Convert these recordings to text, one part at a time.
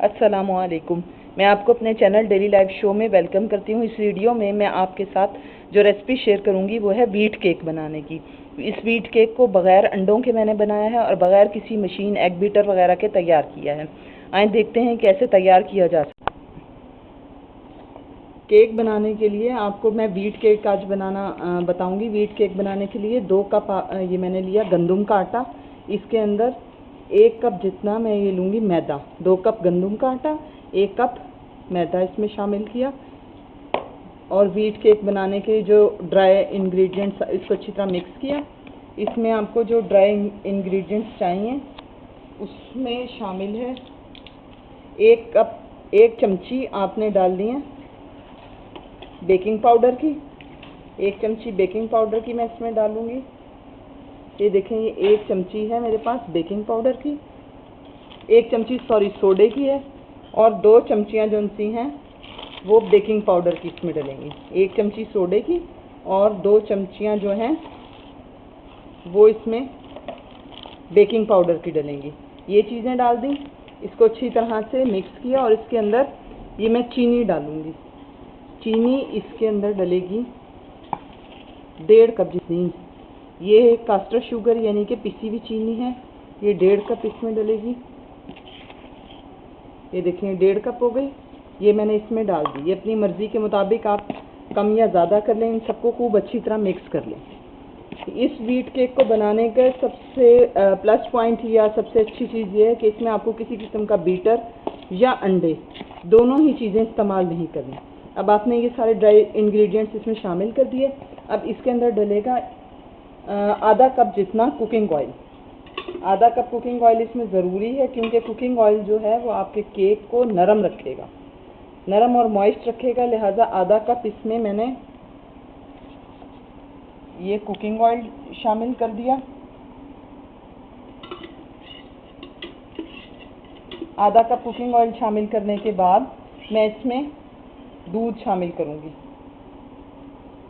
अस्सलामुअलैकुम। मैं आपको अपने चैनल डेली लाइफ शो में वेलकम करती हूँ। इस वीडियो में मैं आपके साथ जो रेसिपी शेयर करूँगी वो है व्हीट केक बनाने की। इस व्हीट केक को बग़ैर अंडों के मैंने बनाया है और बग़ैर किसी मशीन एग बीटर वगैरह के तैयार किया है। आइए देखते हैं कैसे तैयार किया जा सकता है। केक बनाने के लिए आपको मैं व्हीट केक आज बनाना बताऊँगी। व्हीट केक बनाने के लिए 2 कप ये मैंने लिया गंदम का आटा। इसके अंदर 1 कप जितना मैं ये लूँगी मैदा। 2 कप गंदम का आटा, 1 कप मैदा इसमें शामिल किया। और व्हीट केक बनाने के जो ड्राई इंग्रेडिएंट्स, इसको अच्छी तरह मिक्स किया। इसमें आपको जो ड्राई इंग्रेडिएंट्स चाहिए उसमें शामिल है 1 चमची आपने डालनी है बेकिंग पाउडर की। 1 चमची बेकिंग पाउडर की मैं इसमें डालूँगी। ये देखें, ये 1 चमची है मेरे पास बेकिंग पाउडर की। 1 चमची सोडे की है और 2 चमचियाँ जो सी हैं वो बेकिंग पाउडर की इसमें डलेंगी। 1 चमची सोडे की और 2 चमचियाँ जो हैं वो इसमें बेकिंग पाउडर की डलेंगी। ये चीज़ें डाल दी, इसको अच्छी तरह से मिक्स किया और इसके अंदर ये मैं चीनी डालूँगी। चीनी इसके अंदर डलेगी 1.5 कप जितनी। ये कास्टर शुगर यानी कि पिसी हुई चीनी है, ये 1.5 कप इसमें डलेगी। ये देखें 1.5 कप हो गई। ये मैंने इसमें डाल दी। ये अपनी मर्ज़ी के मुताबिक आप कम या ज़्यादा कर लें। इन सबको खूब अच्छी तरह मिक्स कर लें। इस व्हीट केक को बनाने का सबसे प्लस पॉइंट या सबसे अच्छी चीज़ ये है कि इसमें आपको किसी किस्म का बीटर या अंडे दोनों ही चीज़ें इस्तेमाल नहीं करनी। अब आपने ये सारे ड्राई इंग्रेडिएंट्स इसमें शामिल कर दिए। अब इसके अंदर डलेगा आधा कप जितना कुकिंग ऑयल। आधा कप कुकिंग ऑयल इसमें ज़रूरी है क्योंकि कुकिंग ऑयल जो है वो आपके केक को नरम रखेगा, नरम और मॉइस्ट रखेगा। लिहाजा आधा कप इसमें मैंने ये कुकिंग ऑयल शामिल कर दिया। आधा कप कुकिंग ऑयल शामिल करने के बाद मैं इसमें दूध शामिल करूँगी।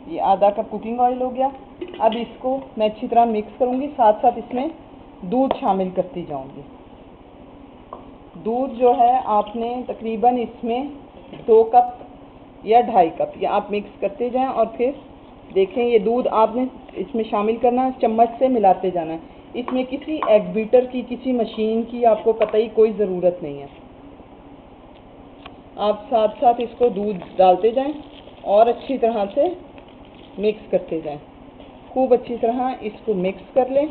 ये आधा कप कुकिंग ऑयल हो गया। अब इसको मैं अच्छी तरह मिक्स करूँगी, साथ साथ इसमें दूध शामिल करती जाऊँगी। दूध जो है आपने तकरीबन इसमें 2 कप या 2.5 कप या आप मिक्स करते जाएं और फिर देखें ये दूध आपने इसमें शामिल करना है, चम्मच से मिलाते जाना है। इसमें किसी एग बीटर की, किसी मशीन की आपको कतई कोई ज़रूरत नहीं है। आप साथ साथ इसको दूध डालते जाएं और अच्छी तरह से मिक्स करते जाएं। खूब अच्छी तरह इसको मिक्स कर लें।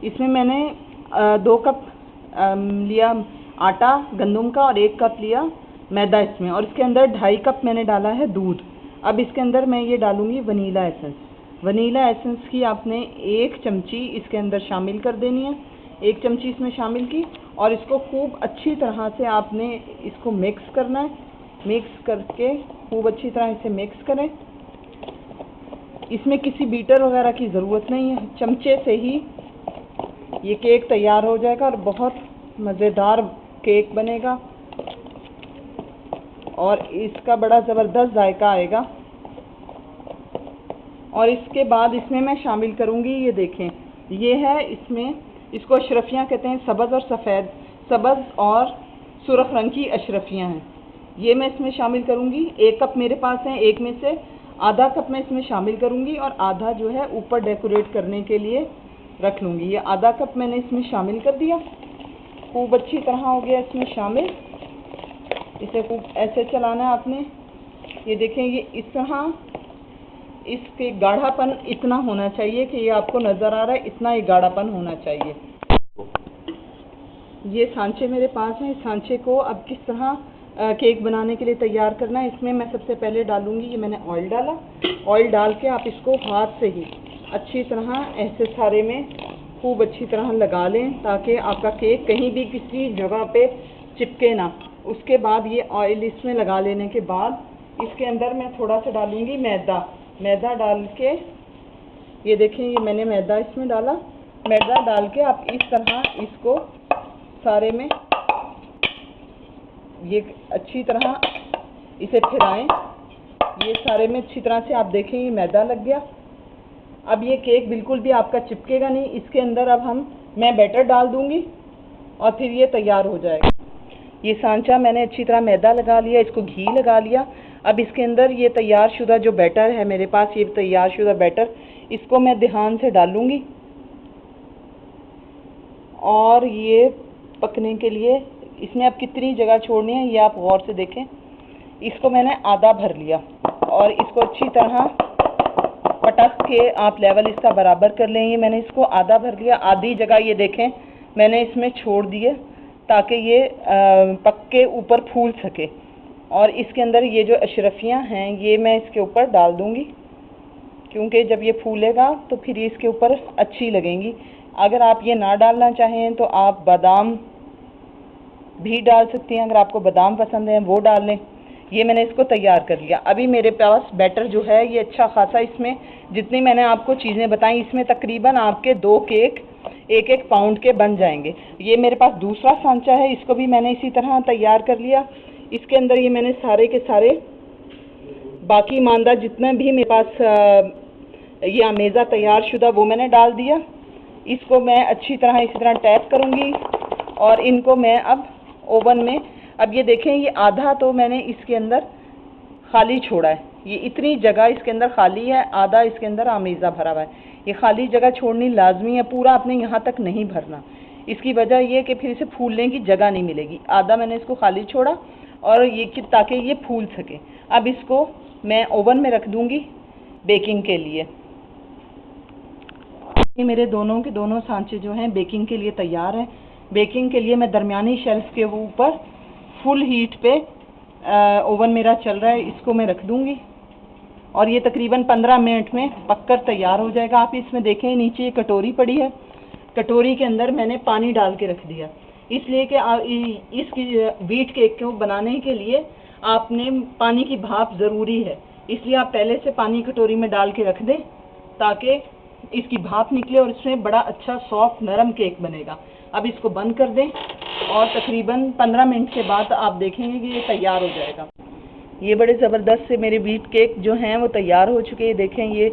इसमें मैंने 2 कप लिया आटा गंदम का और 1 कप लिया मैदा इसमें, और इसके अंदर 2.5 कप मैंने डाला है दूध। अब इसके अंदर मैं ये डालूँगी वनीला एसेंस। वनीला एसेंस की आपने 1 चमची इसके अंदर शामिल कर देनी है। 1 चमची इसमें शामिल की और इसको खूब अच्छी तरह से आपने इसको मिक्स करना है। मिक्स करके खूब अच्छी तरह इसे मिक्स करें। इसमें किसी बीटर वगैरह की ज़रूरत नहीं है, चमचे से ही ये केक तैयार हो जाएगा और बहुत मज़ेदार केक बनेगा और इसका बड़ा ज़बरदस्त जायका आएगा। और इसके बाद इसमें मैं शामिल करूँगी, ये देखें, ये है इसमें, इसको अशरफियाँ कहते हैं, सब्ज़ और सफ़ेद, सब्ज़ और सुर्ख रंग की अशरफियाँ हैं। ये मैं इसमें शामिल करूँगी। 1 कप मेरे पास है, 1 में से आधा कप मैं इसमें शामिल करूँगी और आधा जो है ऊपर डेकोरेट करने के लिए रख लूँगी। ये आधा कप मैंने इसमें शामिल कर दिया। खूब अच्छी तरह हो गया इसमें शामिल। इसे खूब ऐसे चलाना है आपने। ये देखें, ये इस तरह इसके गाढ़ापन इतना होना चाहिए कि ये आपको नज़र आ रहा है, इतना ही गाढ़ापन होना चाहिए। ये सांचे मेरे पास हैं। इस सांचे को अब किस तरह केक बनाने के लिए तैयार करना है, इसमें मैं सबसे पहले डालूँगी, ये मैंने ऑयल डाला। ऑयल डाल के आप इसको हाथ से ही अच्छी तरह ऐसे सारे में खूब अच्छी तरह लगा लें ताकि आपका केक कहीं भी किसी जगह पे चिपके ना। उसके बाद ये ऑयल इसमें लगा लेने के बाद इसके अंदर मैं थोड़ा सा डालूँगी मैदा। मैदा डाल के ये देखें, ये मैंने मैदा इसमें डाला। मैदा डाल के आप इस तरह इसको सारे में ये अच्छी तरह इसे फिराएं। ये सारे में अच्छी तरह से आप देखें ये मैदा लग गया। अब ये केक बिल्कुल भी आपका चिपकेगा नहीं। इसके अंदर अब हम मैं बैटर डाल दूंगी और फिर ये तैयार हो जाएगा। ये सांचा मैंने अच्छी तरह मैदा लगा लिया, इसको घी लगा लिया। अब इसके अंदर ये तैयार शुदा जो बैटर है मेरे पास, ये तैयार शुदा बैटर, इसको मैं ध्यान से डालूंगी और ये पकने के लिए इसमें अब कितनी जगह छोड़नी है ये आप गौर से देखें। इसको मैंने आधा भर लिया और इसको अच्छी तरह पटक के आप लेवल इसका बराबर कर लेंगे। मैंने इसको आधा भर लिया, आधी जगह ये देखें मैंने इसमें छोड़ दिए ताकि ये पक के ऊपर फूल सके। और इसके अंदर ये जो अशरफियाँ हैं ये मैं इसके ऊपर डाल दूँगी, क्योंकि जब ये फूलेगा तो फिर ये इसके ऊपर अच्छी लगेंगी। अगर आप ये ना डालना चाहें तो आप बादाम भी डाल सकती हैं, अगर आपको बादाम पसंद है वो डाल लें। ये मैंने इसको तैयार कर लिया। अभी मेरे पास बैटर जो है ये अच्छा खासा, इसमें जितनी मैंने आपको चीज़ें बताई इसमें तकरीबन आपके 2 केक 1-1 पाउंड के बन जाएंगे। ये मेरे पास दूसरा सांचा है, इसको भी मैंने इसी तरह तैयार कर लिया। इसके अंदर ये मैंने सारे के सारे बाकी मांदा जितना भी मेरे पास ये अमेज़ा तैयार शुदा वो मैंने डाल दिया। इसको मैं अच्छी तरह इसी तरह टैप करूँगी और इनको मैं अब ओवन में, अब ये देखें ये आधा तो मैंने इसके अंदर खाली छोड़ा है, ये इतनी जगह इसके अंदर खाली है, आधा इसके अंदर अमेज़ा भरा हुआ है। ये खाली जगह छोड़नी लाजमी है, पूरा आपने यहाँ तक नहीं भरना। इसकी वजह ये कि फिर इसे फूलने की जगह नहीं मिलेगी। आधा मैंने इसको खाली छोड़ा और ये ताकि ये फूल सके। अब इसको मैं ओवन में रख दूँगी बेकिंग के लिए। ये मेरे दोनों के दोनों सांचे जो हैं बेकिंग के लिए तैयार हैं। बेकिंग के लिए मैं दरमियानी शेल्फ के ऊपर फुल हीट पे ओवन मेरा चल रहा है, इसको मैं रख दूंगी और ये तकरीबन 15 मिनट में पककर तैयार हो जाएगा। आप इसमें देखें नीचे ये कटोरी पड़ी है, कटोरी के अंदर मैंने पानी डाल के रख दिया, इसलिए कि इसकी व्हीट केक को बनाने के लिए आपने पानी की भाप ज़रूरी है, इसलिए आप पहले से पानी कटोरी में डाल के रख दें ताकि इसकी भाप निकले और इसमें बड़ा अच्छा सॉफ्ट नरम केक बनेगा। अब इसको बंद कर दें और तकरीबन 15 मिनट के बाद आप देखेंगे कि ये तैयार हो जाएगा। ये बड़े ज़बरदस्त से मेरे व्हीट केक जो हैं वो तैयार हो चुके हैं। देखें ये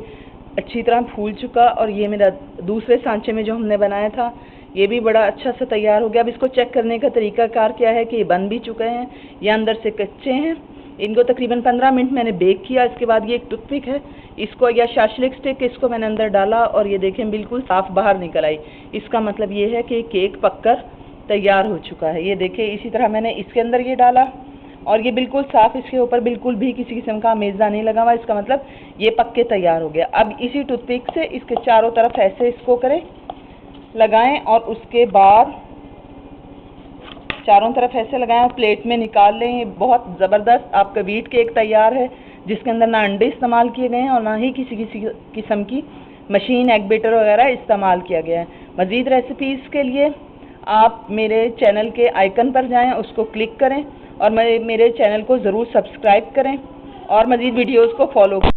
अच्छी तरह फूल चुका और ये मेरा दूसरे सांचे में जो हमने बनाया था ये भी बड़ा अच्छा सा तैयार हो गया। अब इसको चेक करने का तरीकाकार क्या है कि ये बन भी चुके हैं या अंदर से कच्चे हैं। इनको तकरीबन 15 मिनट मैंने बेक किया। इसके बाद ये एक टूथपिक है, इसको या शाशलिक स्टिक, इसको मैंने अंदर डाला और ये देखें बिल्कुल साफ़ बाहर निकल आई। इसका मतलब ये है कि केक पककर तैयार हो चुका है। ये देखें इसी तरह मैंने इसके अंदर ये डाला और ये बिल्कुल साफ़, इसके ऊपर बिल्कुल भी किसी किस्म का अमेज़ा नहीं लगा हुआ। इसका मतलब ये पक के तैयार हो गया। अब इसी टूथपिक से इसके चारों तरफ ऐसे इसको करें, लगाएं और उसके बाद चारों तरफ ऐसे लगाएं और प्लेट में निकाल लें। ये बहुत ज़बरदस्त आपका व्हीट केक तैयार है जिसके अंदर ना अंडे इस्तेमाल किए गए हैं और ना ही किसी किस्म की मशीन एग बेटर वगैरह इस्तेमाल किया गया है। मज़ीद रेसिपीज़ के लिए आप मेरे चैनल के आइकन पर जाएं, उसको क्लिक करें और मेरे चैनल को ज़रूर सब्सक्राइब करें और मज़ीद वीडियोज़ को फॉलो करें।